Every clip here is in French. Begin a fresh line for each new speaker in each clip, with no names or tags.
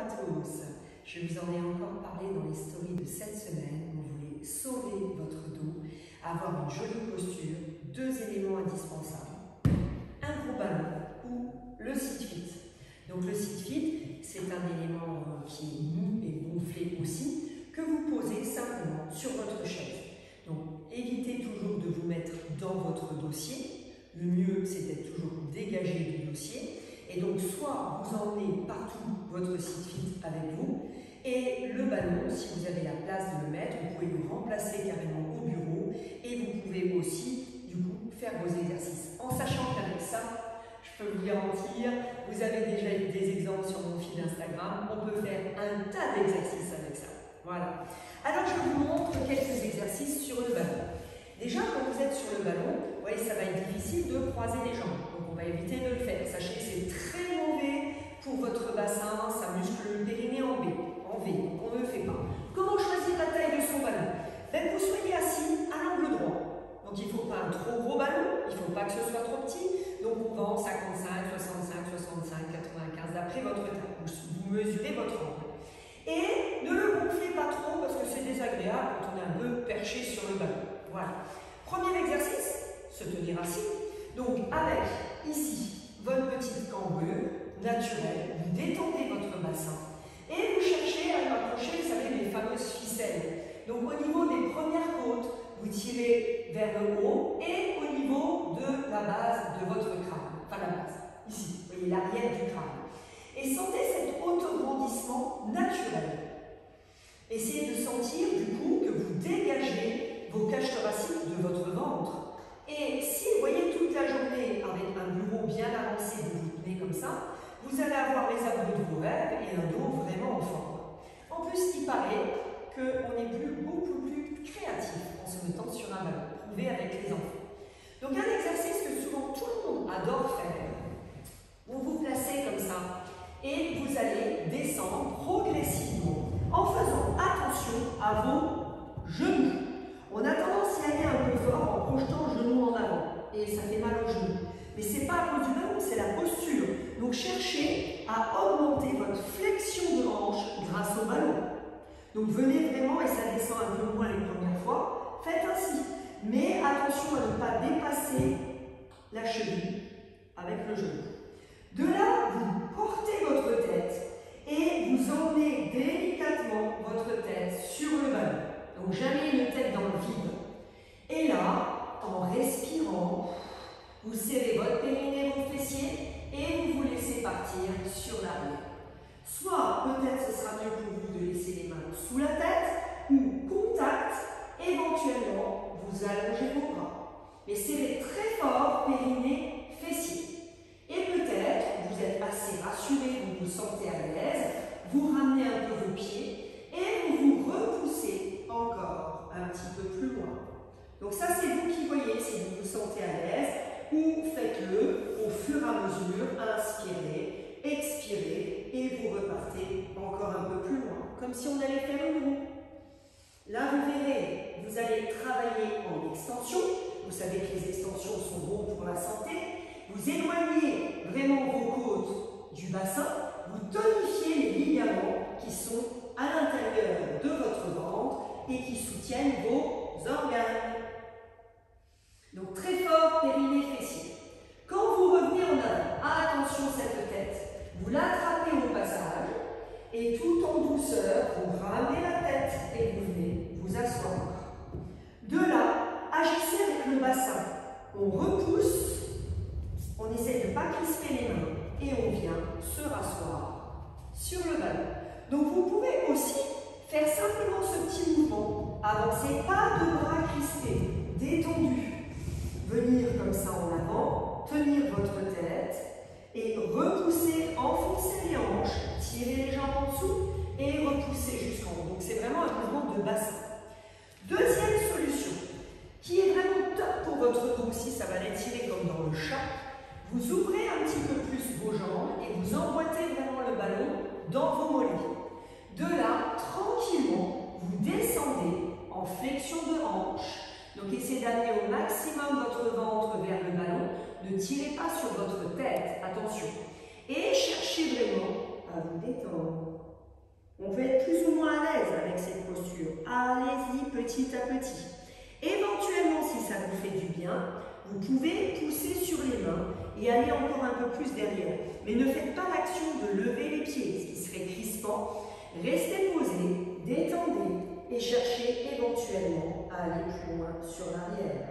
tous. Je vous en ai encore parlé dans les stories de cette semaine. Vous voulez sauver votre dos, avoir une jolie posture, deux éléments indispensables. Un gros ballon ou le sit-fit. Donc le sit-fit, c'est un élément qui est mou et gonflé aussi, que vous posez simplement sur votre chaise. Donc évitez toujours de vous mettre dans votre dossier. Le mieux, c'est d'être toujours dégagé du dossier. Et donc, soit vous emmenez partout votre sit-fit avec vous, et le ballon, si vous avez la place de le mettre, vous pouvez le remplacer carrément au bureau, et vous pouvez aussi, du coup, faire vos exercices. En sachant qu'avec ça, je peux vous garantir, vous avez déjà des exemples sur mon fil Instagram, on peut faire un tas d'exercices avec ça. Voilà. Alors, je vous montre quelques exercices sur le ballon. Déjà, quand vous êtes sur le ballon, vous voyez, ça va être difficile de croiser les jambes. Donc, on va éviter de le faire. Sachez que c'est très mauvais pour votre bassin, ça muscle le périnée en V. Donc, on ne le fait pas. Comment choisir la taille de son ballon? Ben, vous soyez assis à l'angle droit. Donc, il ne faut pas un trop gros ballon, il ne faut pas que ce soit trop petit. Donc, on va en 55, 65, 65, 95, d'après votre taille. Vous mesurez votre angle. Et ne le gonflez pas trop parce que c'est désagréable quand on est un peu perché sur le ballon. Voilà. Premier exercice, se tenir assis. Donc avec ici votre petite cambrure naturelle, vous détendez votre bassin et vous cherchez à accrocher, vous savez, les fameuses ficelles. Donc au niveau des premières côtes, vous tirez vers le haut et au niveau de la base de votre crâne. Enfin la base, ici, vous voyez l'arrière du crâne. Et sentez cet auto-grandissement naturel. Essayez de sentir du coup que vous dégagez vos cages thoraciques de votre ventre. Et si vous voyez toute la journée avec un bureau bien avancé, vous vous tenez comme ça, vous allez avoir les abdos de vos rêves et un dos vraiment en forme. En plus, il paraît qu'on est beaucoup plus créatif en se mettant sur un ballon, prouvé avec les enfants. Donc un exercice que souvent tout le monde adore faire, vous vous placez comme ça et vous allez descendre progressivement en faisant attention à vos genoux. On a tendance à y aller un peu fort en projetant le genou en avant et ça fait mal au genou. Mais ce n'est pas à cause du ballon, c'est la posture. Donc cherchez à augmenter votre flexion de hanche grâce au ballon. Donc venez vraiment, et ça descend un peu moins les premières fois, faites ainsi. Mais attention à ne pas dépasser la cheville avec le genou. De là, vous portez votre tête et vous emmenez délicatement votre tête sur le ballon. Donc jamais une tête dans le vide. Et là, en respirant, vous serrez votre périnée, vos fessiers et vous vous laissez partir sur l'arrière. Soit peut-être ce sera mieux pour vous de laisser les mains sous la tête ou contact, éventuellement vous allongez vos bras. Mais serrez très fort périnée, fessiers. Et peut-être vous êtes assez rassuré, vous vous sentez à l'aise, vous ramenez un peu vos pieds et vous vous repoussez encore un petit peu plus loin. Donc ça, c'est vous qui voyez si vous vous sentez à l'aise ou faites-le au fur et à mesure. Inspirez, expirez et vous repartez encore un peu plus loin, comme si on allait faire une roue. Là, vous verrez, vous allez travailler en extension. Vous savez que les extensions sont bonnes pour la santé. Vous éloignez vraiment vos côtes du bassin. Vous tonifiez les ligaments qui sont à l'intérieur de votre ventre et qui soutiennent vos organes. Donc très fort, périnée, fessier. Quand vous revenez en avant, attention cette tête, vous l'attrapez au passage et tout en douceur, vous ramenez la tête et vous venez vous asseoir. De là, agissez avec le bassin. On repousse, on essaie de ne pas crisper les mains et on vient se rasseoir sur le ballon. Donc vous pouvez aussi faire simplement ce petit mouvement. Avancez, pas de bras crispés, détendus. Venir comme ça en avant, tenir votre tête et repousser, enfoncer les hanches, tirer les jambes en dessous et repousser jusqu'en haut. Donc c'est vraiment un mouvement de bassin. Deuxième solution, qui est vraiment top pour votre dos aussi, ça va l'étirer comme dans le chat. Vous ouvrez un petit peu plus vos jambes et vous emboîtez vraiment le ballon dans vos mollets. De là, tranquillement, vous descendez en flexion de hanche. Donc essayez d'amener au maximum votre ventre vers le ballon. Ne tirez pas sur votre tête, attention. Et cherchez vraiment à vous détendre On peut être plus ou moins à l'aise avec cette posture. Allez-y petit à petit. Éventuellement, si ça vous fait du bien, vous pouvez pousser sur les mains et aller encore un peu plus derrière. Mais ne faites pas l'action de lever les pieds, ce qui serait crispant. Restez posé, détendez et cherchez éventuellement à aller plus loin sur l'arrière.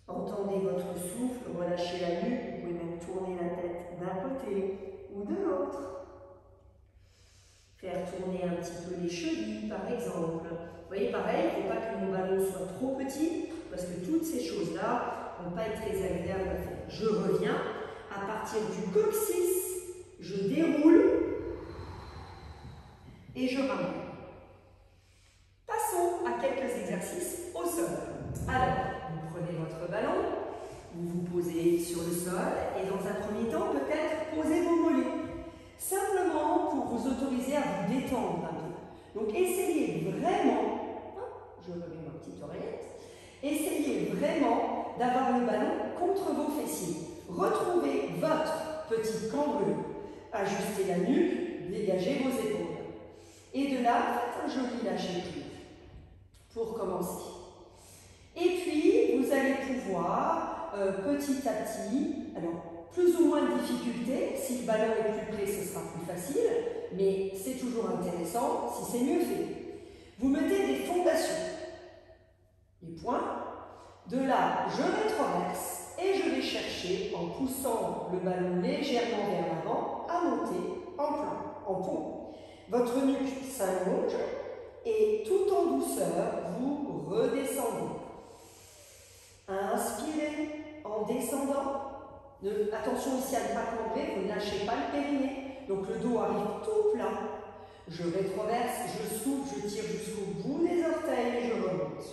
Entendez votre souffle, relâchez la nuque, vous pouvez même tourner la tête d'un côté ou de l'autre. Faire tourner un petit peu les chevilles par exemple. Vous voyez, pareil, il ne faut pas que mon ballon soit trop petit parce que toutes ces choses-là ne vont pas être très agréables à faire. Je reviens, à partir du coccyx, je déroule et je ramène. Passons à quelques exercices au sol. Alors, vous prenez votre ballon, vous vous posez sur le sol et dans un premier temps, peut-être posez vos mollets. Simplement pour vous autoriser à vous détendre un peu. Donc, essayez vraiment, je remets ma petite oreillette, essayez vraiment d'avoir le ballon contre vos fessiers. Retrouvez votre petite cambrure. Ajustez la nuque, dégagez vos épaules. Et de là, faites un joli lâcher-prise pour commencer. Et puis, vous allez pouvoir, petit à petit, alors plus ou moins de difficulté, si le ballon est plus près, ce sera plus facile, mais c'est toujours intéressant si c'est mieux fait. Vous mettez des fondations, les points, de là, je rétroverse et je vais chercher, en poussant le ballon légèrement vers l'avant, à monter en plein, en pont. Votre nuque s'allonge et tout en douceur, vous redescendez. Inspirez en descendant. Attention ici à ne pas cambrer, vous ne lâchez pas le périnée. Donc le dos arrive tout plat. Je rétroverse, je souffle, je tire jusqu'au bout des orteils et je remonte.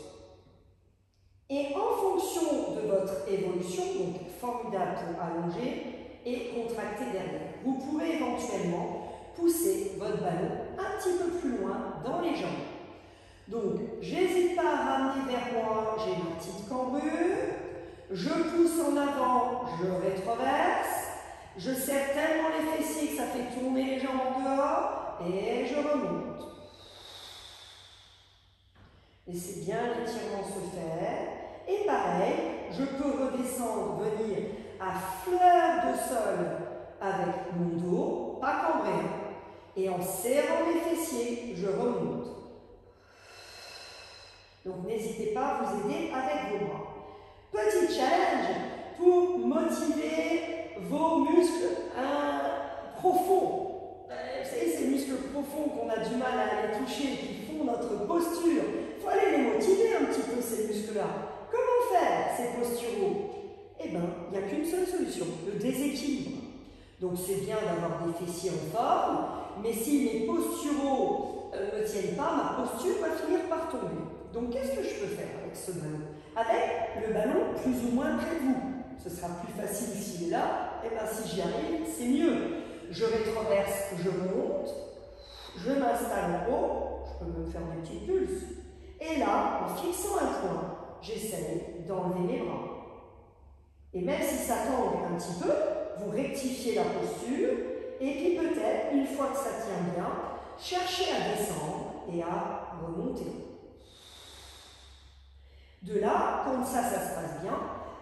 Et en fonction de votre évolution, donc formidable pour allonger et contracter derrière, vous pouvez éventuellement pousser votre ballon un petit peu plus loin dans les jambes. Donc, j'hésite pas à ramener vers moi, j'ai ma petite cambrure, je pousse en avant, je rétroverse, je serre tellement les fessiers que ça fait tourner les jambes dehors et je remonte. Laissez bien l'étirement se faire. Et pareil, je peux redescendre, venir à fleur de sol avec mon dos, pas cambré. Et en serrant les fessiers, je remonte. Donc n'hésitez pas à vous aider avec vos bras. Petit challenge pour motiver vos muscles profonds. Vous savez, ces muscles profonds qu'on a du mal à aller toucher, qui font notre posture. Il faut aller les motiver un petit peu, ces muscles-là. Comment faire ces posturaux? Eh bien, il n'y a qu'une seule solution, le déséquilibre. Donc c'est bien d'avoir des fessiers en forme, mais si mes posturaux ne tiennent pas, ma posture va finir par tomber. Donc qu'est-ce que je peux faire avec ce ballon? Avec le ballon plus ou moins près de vous. Ce sera plus facile s'il est là, et bien si j'y arrive, c'est mieux. Je rétroverse, je monte, je m'installe en haut, je peux me faire des petites pulses. Et là, en fixant un point, j'essaie d'enlever mes bras. Et même si ça tangue un petit peu, vous rectifiez la posture, et puis peut-être, une fois que ça tient bien, cherchez à descendre et à remonter. De là, comme ça se passe bien,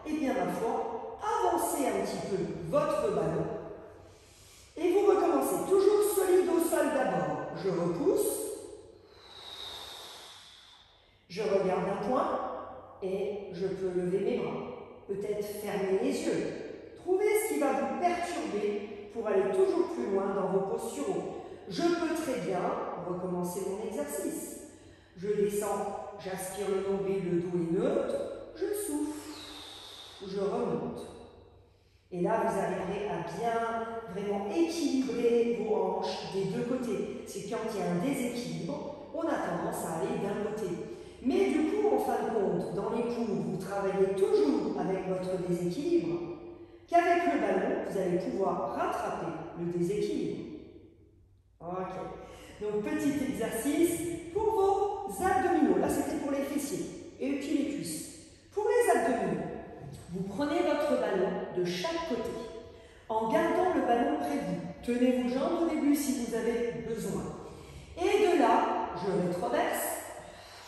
et bien ma foi, avancez un petit peu votre ballon, et vous recommencez, toujours solide au sol d'abord. Je repousse, je regarde un point, et je peux lever mes bras, peut-être fermer les yeux. Trouvez ce qui va vous perturber pour aller toujours plus loin dans vos posturaux. Je peux très bien recommencer mon exercice. Je descends, j'aspire le nombril, le dos est neutre, je souffle, je remonte. Et là, vous arriverez à bien vraiment équilibrer vos hanches des deux côtés. C'est quand il y a un déséquilibre, on a tendance à aller d'un côté. Mais du coup, en fin de compte, dans les cours, vous travaillez toujours avec votre déséquilibre, qu'avec le ballon, vous allez pouvoir rattraper le déséquilibre. Ok. Donc, petit exercice pour vos abdominaux. Là, c'était pour les fessiers et puis les cuisses. Pour les abdominaux, vous prenez votre ballon de chaque côté en gardant le ballon près de vous. Tenez vos jambes au début si vous avez besoin. Et de là, je rétroverse,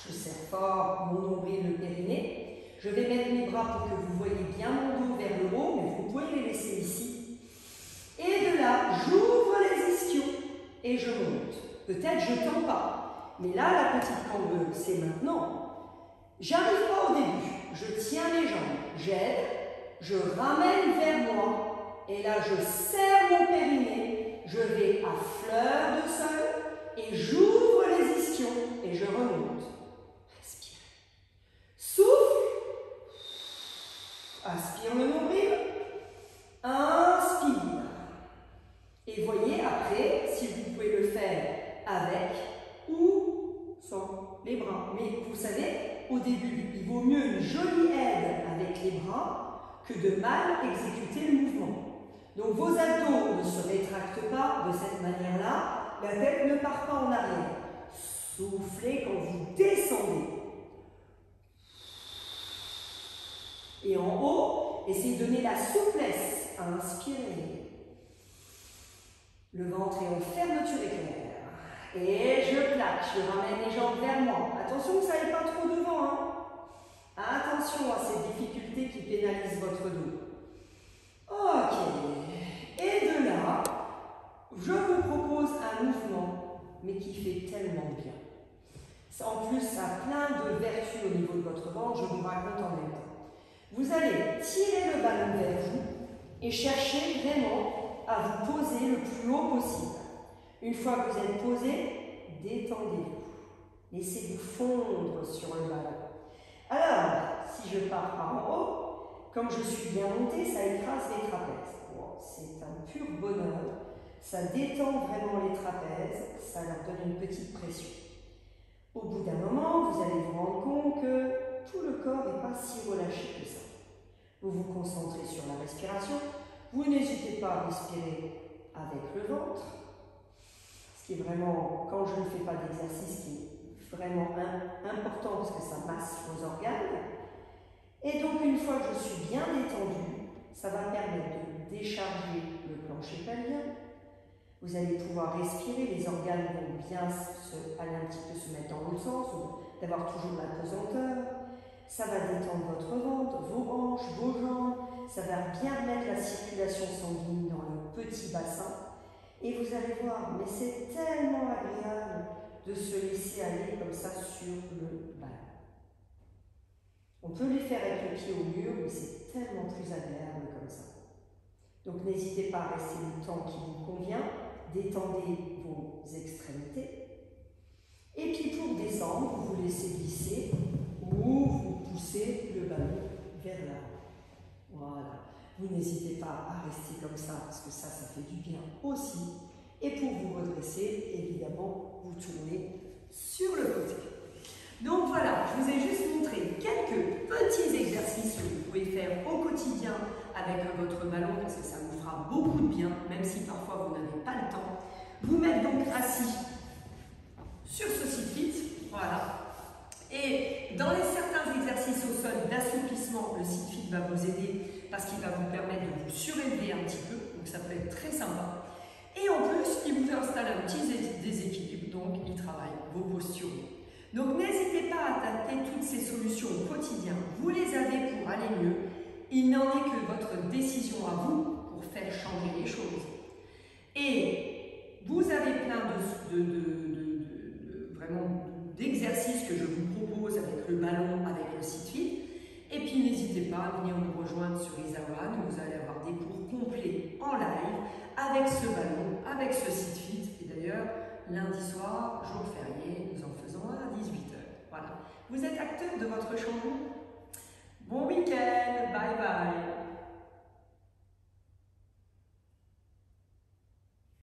je serre fort mon nombril, le périnée. Je vais mettre mes bras pour que vous voyez bien mon dos vers le haut, mais vous pouvez les laisser ici. Et de là, j'ouvre les ischions et je monte. Peut-être je ne tends pas, mais là, la petite cambeuse, c'est maintenant. J'arrive pas au début, je tiens les jambes, j'aide, je ramène vers moi, et là, je serre mon périnée, je vais à fleur de sol, et j'ouvre les ischions, et je remonte. Respire. Souffle. Aspire le nombril. Inspire. Et voyez après, si vous pouvez le faire avec ou sans les bras. Mais vous savez, au début, il vaut mieux une jolie aide avec les bras que de mal exécuter le mouvement. Donc vos abdos ne se rétractent pas de cette manière-là, la tête ne part pas en arrière. Soufflez quand vous descendez. Et en haut, essayez de donner la souplesse. Inspirez. Le ventre est en fermeture éclair. Et je plaque, je ramène les jambes vers moi. Attention que ça n'aille pas trop devant. Hein. Attention à ces difficultés qui pénalisent votre dos. Ok. Et de là, je vous propose un mouvement, mais qui fait tellement bien. En plus, ça a plein de vertus au niveau de votre ventre, je vous raconte en même temps. Vous allez tirer le ballon vers vous et chercher vraiment à vous poser le plus haut possible. Une fois que vous êtes posé, détendez-vous. Laissez-vous fondre sur le ballon. Alors, si je pars par en haut, comme je suis bien montée, ça écrase les trapèzes. Wow, c'est un pur bonheur. Ça détend vraiment les trapèzes, ça leur donne une petite pression. Au bout d'un moment, vous allez vous rendre compte que tout le corps n'est pas si relâché que ça. Vous vous concentrez sur la respiration. Vous n'hésitez pas à respirer avec le ventre. Ce qui est vraiment, quand je ne fais pas d'exercice, qui est vraiment important parce que ça masse vos organes. Et donc, une fois que je suis bien détendue, ça va permettre de décharger le plancher pelvien. Vous allez pouvoir respirer, les organes vont bien aller un petit peu se mettre dans l'autre sens, ou d'avoir toujours la pesanteur. Ça va détendre votre ventre, vos hanches, vos jambes. Ça va bien remettre la circulation sanguine dans le petit bassin. Et vous allez voir, mais c'est tellement agréable de se laisser aller comme ça sur le ballon. On peut les faire avec le pied au mur, mais c'est tellement plus agréable comme ça. Donc n'hésitez pas à rester le temps qui vous convient. Détendez vos extrémités. Et puis pour descendre, vous vous laissez glisser ou vous poussez le ballon vers l'avant. Voilà. Vous n'hésitez pas à rester comme ça parce que ça fait du bien aussi. Et pour vous redresser, évidemment, vous tournez sur le côté. Donc voilà, je vous ai juste montré quelques petits exercices que vous pouvez faire au quotidien avec votre ballon parce que ça vous fera beaucoup de bien, même si parfois vous n'avez pas le temps. Vous mettre donc assis sur ce sit-fit, voilà. Et dans certains exercices au sol d'assouplissement, le sit-fit va vous aider parce qu'il va vous permettre de vous surélever un petit peu, donc ça peut être très sympa. Et en plus, il vous fait installer un petit déséquilibre, donc il travaille vos postures. Donc n'hésitez pas à tâter toutes ces solutions au quotidien. Vous les avez pour aller mieux. Il n'en est que votre décision à vous pour faire changer les choses. Et vous avez plein vraiment d'exercices que je vous propose avec le ballon, avec le sit-fit. Et puis n'hésitez pas à venir nous rejoindre sur Isawan, où vous allez avoir des cours complets en live avec ce ballon, avec ce sit-fit. Et d'ailleurs, lundi soir, jour férié, nous en faisons un à 18 h. Voilà. Vous êtes acteur de votre changement. Bon week-end, bye bye.